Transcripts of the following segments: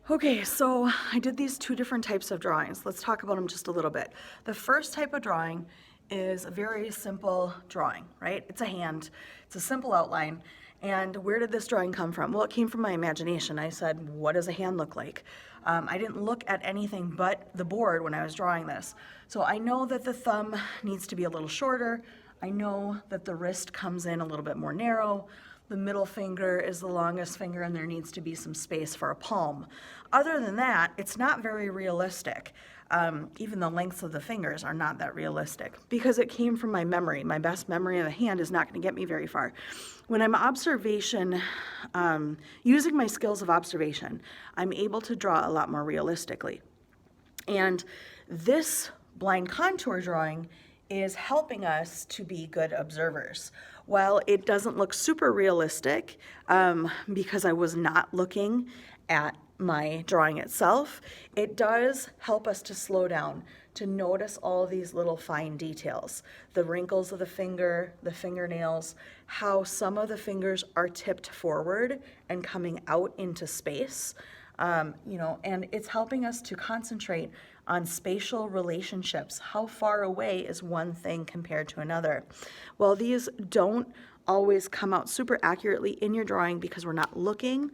Okay, so I did these two different types of drawings. Let's talk about them just a little bit. The first type of drawing is a very simple drawing, right? It's a hand, it's a simple outline. And where did this drawing come from? Well, it came from my imagination. I said, what does a hand look like? I didn't look at anything but the board when I was drawing this. So I know that the thumb needs to be a little shorter. I know that the wrist comes in a little bit more narrow. The middle finger is the longest finger, and there needs to be some space for a palm. Other than that, it's not very realistic. Even the lengths of the fingers are not that realistic because it came from my memory. My best memory of a hand is not going to get me very far. When I'm using my skills of observation, I'm able to draw a lot more realistically. And this blind contour drawing is helping us to be good observers. While it doesn't look super realistic because I was not looking at my drawing itself, it does help us to slow down, to notice all these little fine details. The wrinkles of the finger, the fingernails, how some of the fingers are tipped forward and coming out into space. And it's helping us to concentrate on spatial relationships. How far away is one thing compared to another? Well, these don't always come out super accurately in your drawing because we're not looking.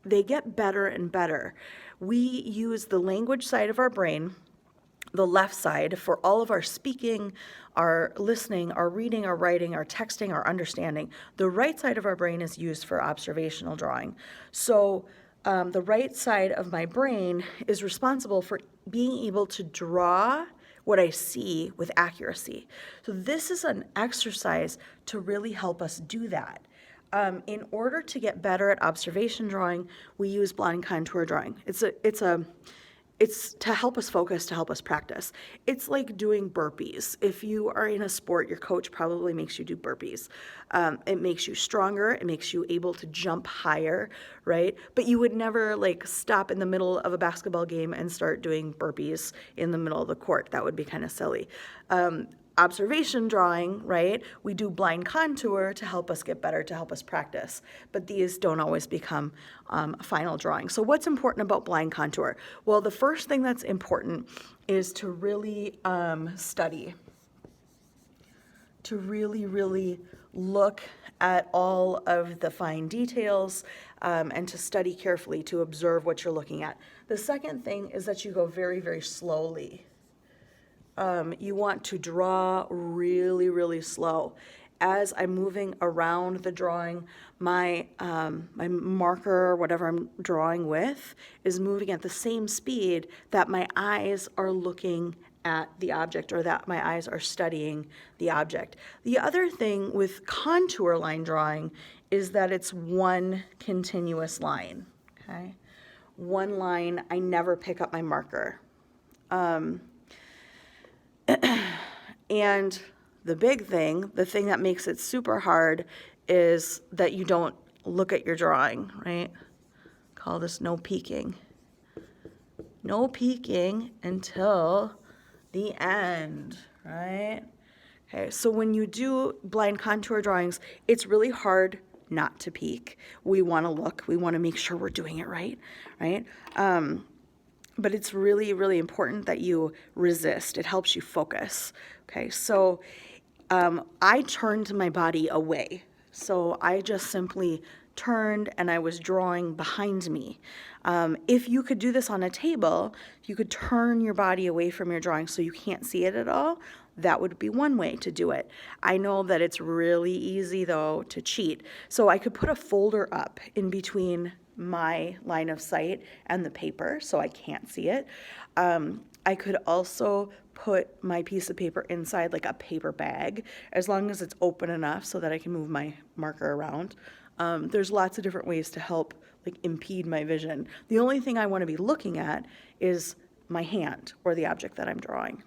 They get better and better. We use the language side of our brain, the left side, for all of our speaking, our listening, our reading, our writing, our texting, our understanding. The right side of our brain is used for observational drawing. So the right side of my brain is responsible for being able to draw what I see with accuracy. So this is an exercise to really help us do that. In order to get better at observation drawing, we use blind contour drawing. It's to help us focus, to help us practice. It's like doing burpees. If you are in a sport, your coach probably makes you do burpees. It makes you stronger. It makes you able to jump higher, right? But you would never stop in the middle of a basketball game and start doing burpees in the middle of the court. That would be kind of silly. Observation drawing, right? We do blind contour to help us get better, to help us practice. But these don't always become final drawing. So what's important about blind contour? Well, the first thing that's important is to really study, to really look at all of the fine details and to study carefully, to observe what you're looking at. The second thing is that you go very, very slowly. You want to draw really slow. As I'm moving around the drawing, my marker, whatever I'm drawing with, is moving at the same speed that my eyes are looking at the object, or that my eyes are studying the object. The other thing with contour line drawing is that it's one continuous line, okay? One line. I never pick up my marker. And the big thing, the thing that makes it super hard, is that you don't look at your drawing, right? Call this no peeking. No peeking until the end, right? Okay, so when you do blind contour drawings, it's really hard not to peek. We want to look. We want to make sure we're doing it right? But it's really important that you resist. It helps you focus. Okay, so I turned my body away. So I just simply turned and I was drawing behind me. If you could do this on a table, you could turn your body away from your drawing so you can't see it at all. That would be one way to do it. I know that it's really easy, though, to cheat. So I could put a folder up in between my line of sight and the paper so I can't see it. I could also put my piece of paper inside like a paper bag, as long as it's open enough so that I can move my marker around. There's lots of different ways to help impede my vision. The only thing I want to be looking at is my hand or the object that I'm drawing.